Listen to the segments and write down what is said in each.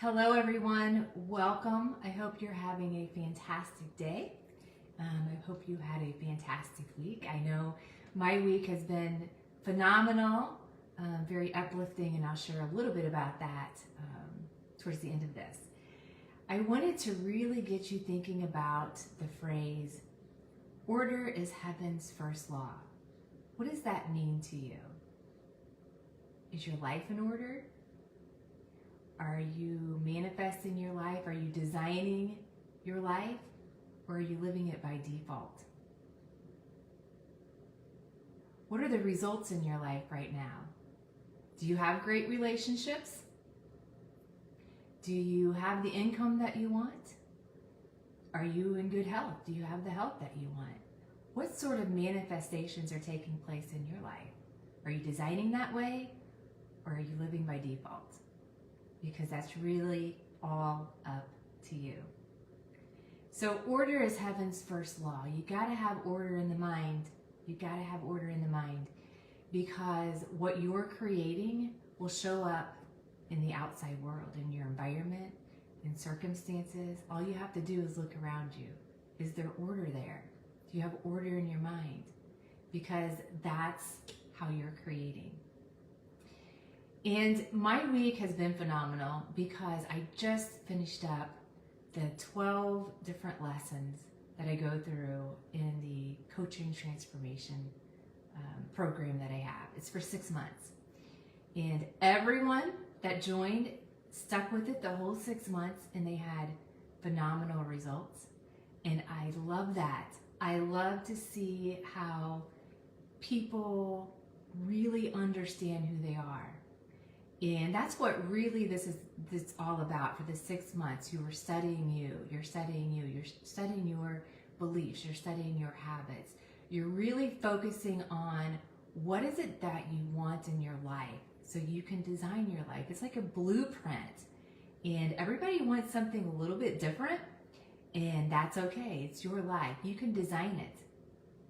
Hello everyone, welcome. I hope you're having a fantastic day. I hope you had a fantastic week. I know my week has been phenomenal, very uplifting, and I'll share a little bit about that towards the end of this. I wanted to really get you thinking about the phrase, order is heaven's first law. What does that mean to you? Is your life in order? Are you manifesting your life? Are you designing your life? Or are you living it by default? What are the results in your life right now? Do you have great relationships? Do you have the income that you want? Are you in good health? Do you have the health that you want? What sort of manifestations are taking place in your life? Are you designing that way? Or are you living by default? Because that's really all up to you. So order is heaven's first law. You gotta have order in the mind. You gotta have order in the mind, because what you're creating will show up in the outside world, in your environment, in circumstances. All you have to do is look around you. Is there order there? Do you have order in your mind? Because that's how you're creating. And my week has been phenomenal because I just finished up the 12 different lessons that I go through in the coaching transformation program that I have. It's for 6 months. And everyone that joined stuck with it the whole 6 months, and they had phenomenal results. And I love that. I love to see how people really understand who they are. And that's what really this is all about. For the 6 months, you are studying you, you're studying your beliefs, you're studying your habits. You're really focusing on what is it that you want in your life so you can design your life. It's like a blueprint. And everybody wants something a little bit different, and that's okay. It's your life. You can design it.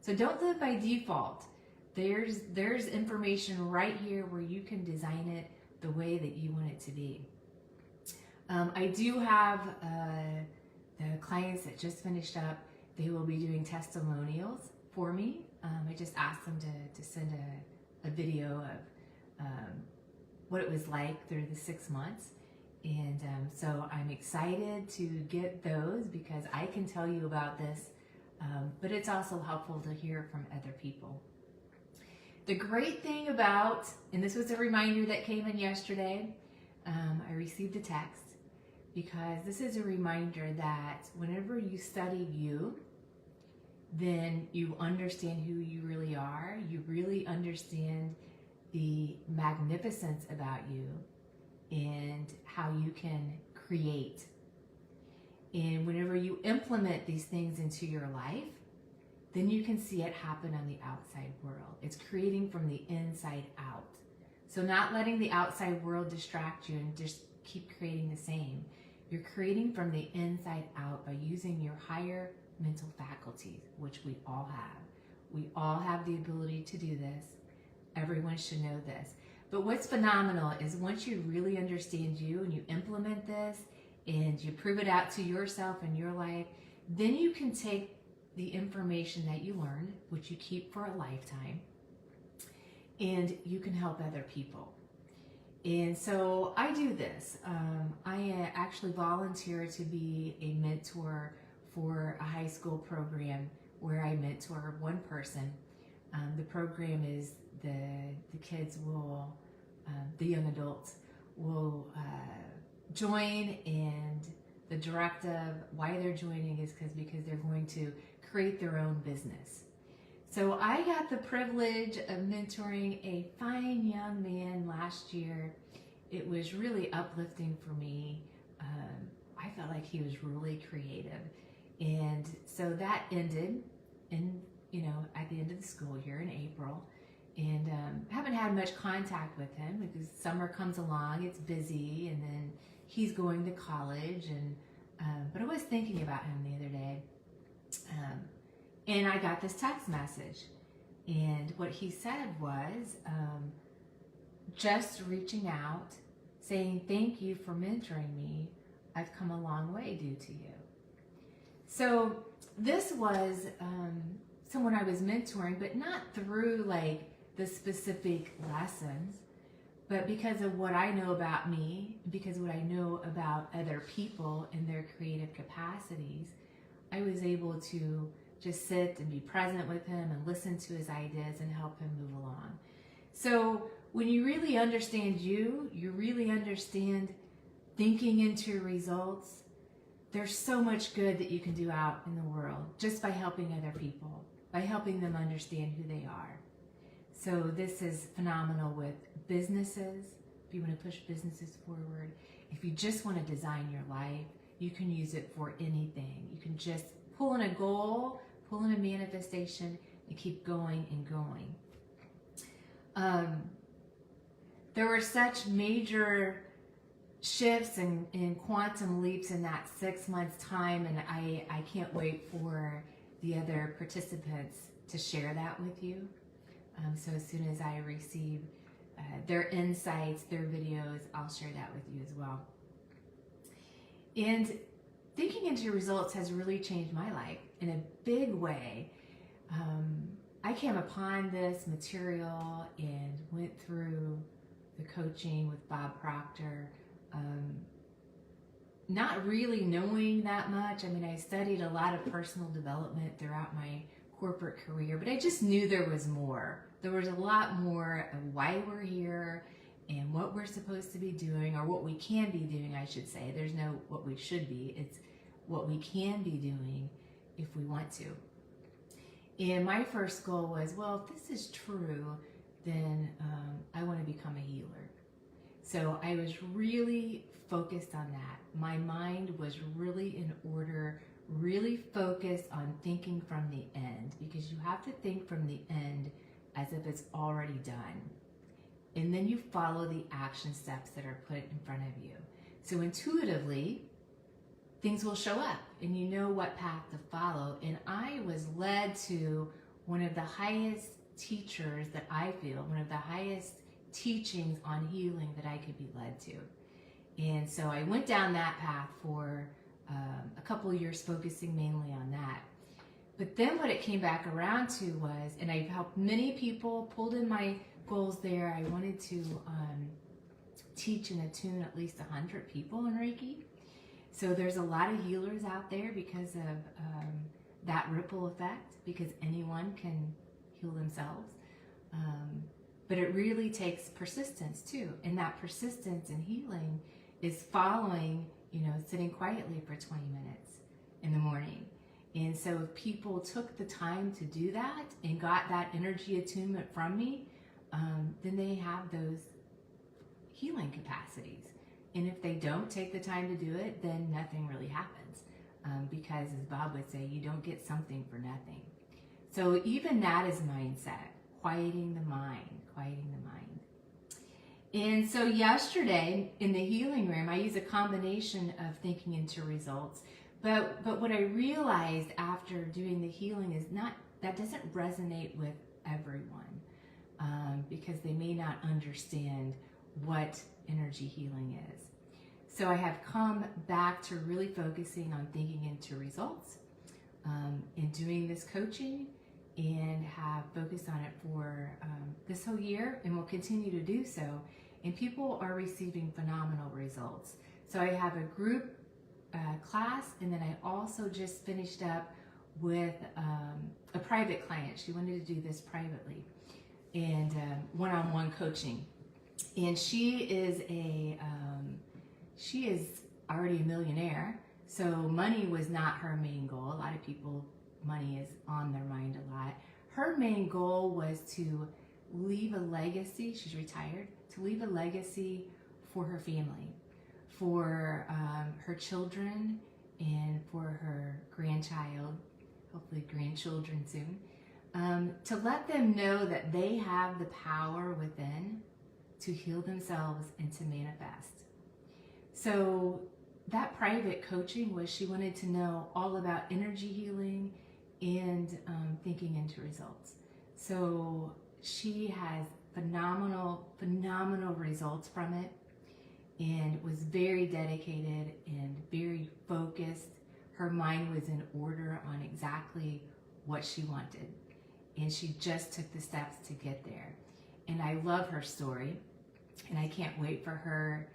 So don't live by default. There's information right here where you can design it the way that you want it to be. I do have the clients that just finished up. They will be doing testimonials for me. I just asked them to send a video of what it was like through the 6 months. And so I'm excited to get those, because I can tell you about this, but it's also helpful to hear from other people. The great thing about, and this was a reminder that came in yesterday, I received a text, because this is a reminder that whenever you study you, then you understand who you really are. You really understand the magnificence about you and how you can create. And whenever you implement these things into your life, then you can see it happen on the outside world. It's creating from the inside out. So not letting the outside world distract you and just keep creating the same. You're creating from the inside out by using your higher mental faculties, which we all have. We all have the ability to do this. Everyone should know this. But what's phenomenal is once you really understand you and you implement this and you prove it out to yourself and your life, then you can take the information that you learned, which you keep for a lifetime, and you can help other people. And so I do this. I actually volunteer to be a mentor for a high school program where I mentor one person. The program is the kids will, the young adults will join, and the directive why they're joining is because they're going to create their own business. So I got the privilege of mentoring a fine young man last year. It was really uplifting for me. I felt like he was really creative. And so that ended at the end of the school year in April. And haven't had much contact with him because summer comes along, it's busy, and then he's going to college. And but I was thinking about him the other day. And I got this text message, and what he said was just reaching out, saying, thank you for mentoring me. I've come a long way due to you. So this was someone I was mentoring, but not through like the specific lessons, but because of what I know about me, because of what I know about other people and their creative capacities, I was able to just sit and be present with him and listen to his ideas and help him move along. So when you really understand you really understand thinking into results, there's so much good that you can do out in the world just by helping other people, by helping them understand who they are. So this is phenomenal with businesses. If you want to push businesses forward, if you just want to design your life, you can use it for anything. You can just pull in a goal, pull in a manifestation, and keep going and going. There were such major shifts and quantum leaps in that 6 months time, and I can't wait for the other participants to share that with you. So as soon as I receive their insights, their videos, I'll share that with you as well. And thinking into results has really changed my life in a big way. I came upon this material and went through the coaching with Bob Proctor, not really knowing that much. I mean, I studied a lot of personal development throughout my corporate career, but I just knew there was more. There was a lot more of why we're here and what we're supposed to be doing, or what we can be doing, I should say. There's no what we should be. It's what we can be doing if we want to. And my first goal was, well, if this is true, then I want to become a healer. So I was really focused on that. My mind was really in order, really focused on thinking from the end, because you have to think from the end as if it's already done. And then you follow the action steps that are put in front of you. So intuitively, things will show up and you know what path to follow. And I was led to one of the highest teachers that I feel, one of the highest teachings on healing that I could be led to. And so I went down that path for a couple of years, focusing mainly on that. But then what it came back around to was, and I've helped many people, pulled in my goals there. I wanted to teach and attune at least 100 people in Reiki. So there's a lot of healers out there because of that ripple effect, because anyone can heal themselves. But it really takes persistence too. And that persistence in healing is following, sitting quietly for 20 minutes in the morning. And so if people took the time to do that and got that energy attunement from me, then they have those healing capacities. And if they don't take the time to do it, then nothing really happens. Because as Bob would say, you don't get something for nothing. So even that is mindset, quieting the mind. And so yesterday in the healing room, I use a combination of thinking into results. But what I realized after doing the healing is that doesn't resonate with everyone, because they may not understand what energy healing is. So I have come back to really focusing on thinking into results in doing this coaching, and have focused on it for this whole year, and will continue to do so. And people are receiving phenomenal results. So I have a group class, and then I also just finished up with a private client. She wanted to do this privately, and one-on-one coaching. And she is already a millionaire, so money was not her main goal. A lot of people, money is on their mind a lot. Her main goal was to leave a legacy. She's retired, to leave a legacy for her family, for her children, and for her grandchild, hopefully grandchildren soon, to let them know that they have the power within to heal themselves and to manifest. So that private coaching was, she wanted to know all about energy healing and thinking into results. So she has phenomenal results from it. and was very dedicated and very focused. Her mind was in order on exactly what she wanted, and she just took the steps to get there. And I love her story, and I can't wait for her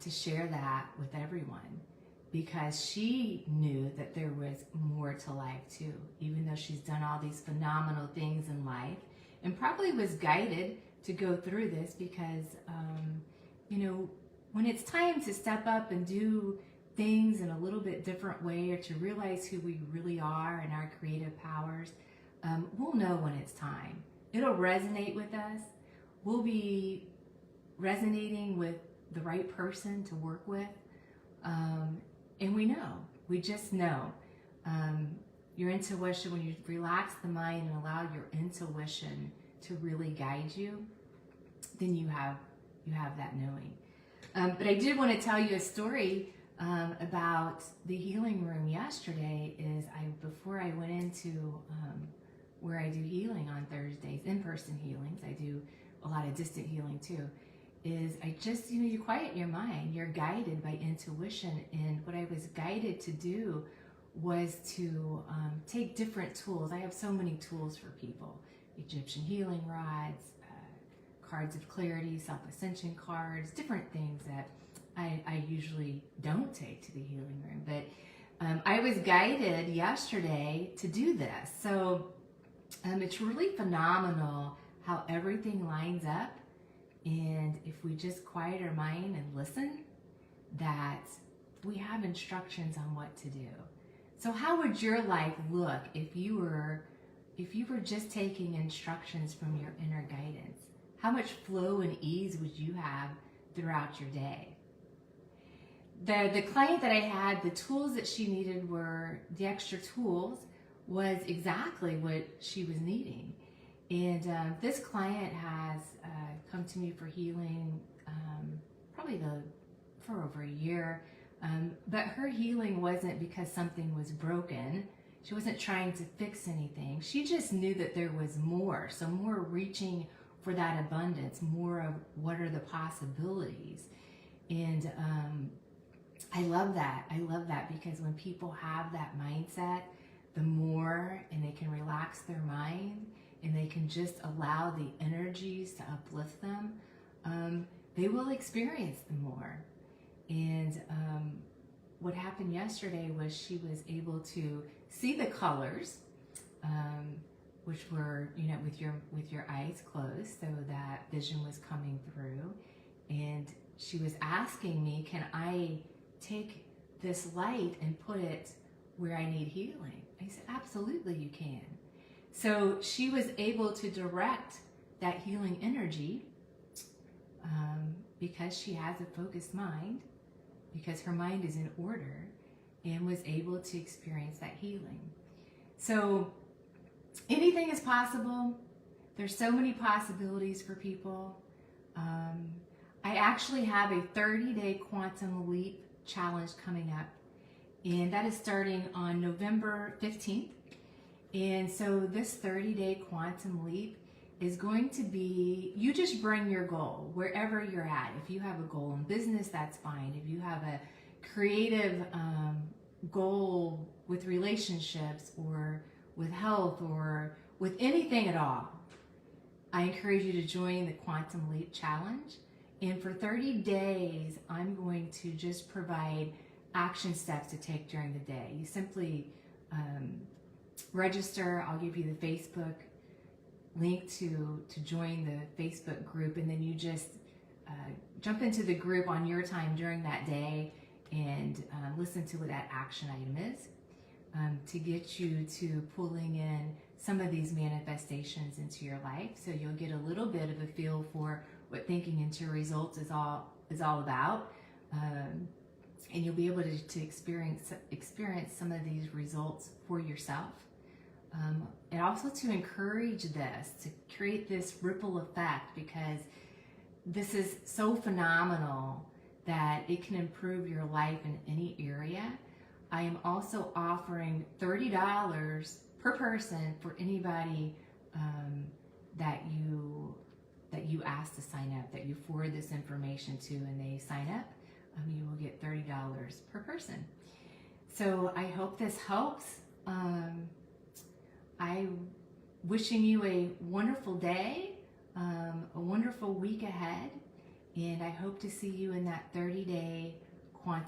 to share that with everyone, because she knew that there was more to life too, even though she's done all these phenomenal things in life, and probably was guided to go through this because, when it's time to step up and do things in a little bit different way, or to realize who we really are and our creative powers, we'll know when it's time. It'll resonate with us. We'll be resonating with the right person to work with. And we just know. Your intuition, when you relax the mind and allow your intuition to really guide you, then you have that knowing. But I did want to tell you a story about the healing room yesterday. Before I went into where I do healing on Thursdays, in-person healings, I do a lot of distant healing too, is I just, you quiet your mind, you're guided by intuition. And what I was guided to do was to take different tools. I have so many tools for people: Egyptian healing rods, cards of clarity, self-ascension cards, different things that I usually don't take to the healing room. But I was guided yesterday to do this. So it's really phenomenal how everything lines up. And if we just quiet our mind and listen, that we have instructions on what to do. So how would your life look if you were just taking instructions from your inner guidance? How much flow and ease would you have throughout your day? The client that I had, the tools that she needed were, the extra tools was exactly what she was needing. And this client has come to me for healing probably for over a year. But her healing wasn't because something was broken. She wasn't trying to fix anything. She just knew that there was more. So more reaching for that abundance, more of what are the possibilities. And I love that. I love that, because when people have that mindset, the more, and they can relax their mind, and they can just allow the energies to uplift them, they will experience the more. And what happened yesterday was she was able to see the colors, which were, with your eyes closed, so that vision was coming through. And she was asking me, can I take this light and put it where I need healing? I said, absolutely you can. So she was able to direct that healing energy because she has a focused mind, because her mind is in order, and was able to experience that healing. So anything is possible. There's so many possibilities for people. I actually have a 30-day quantum leap challenge coming up, and that is starting on November 15th. And so this 30-day quantum leap is going to be, you just bring your goal wherever you're at. If you have a goal in business, that's fine. If you have a creative goal with relationships, or with health, or with anything at all, I encourage you to join the Quantum Leap Challenge. And for 30 days, I'm going to just provide action steps to take during the day. You simply register. I'll give you the Facebook link to join the Facebook group, and then you just jump into the group on your time during that day and listen to what that action item is to get you to pulling in some of these manifestations into your life. So you'll get a little bit of a feel for what thinking into results is all about, and you'll be able to experience some of these results for yourself. And also to encourage this, to create this ripple effect, because this is so phenomenal that it can improve your life in any area. I am also offering $30 per person for anybody that you that you ask to sign up, that you forward this information to, and they sign up, you will get $30 per person. So I hope this helps. I'm wishing you a wonderful day, a wonderful week ahead, and I hope to see you in that 30-day quantum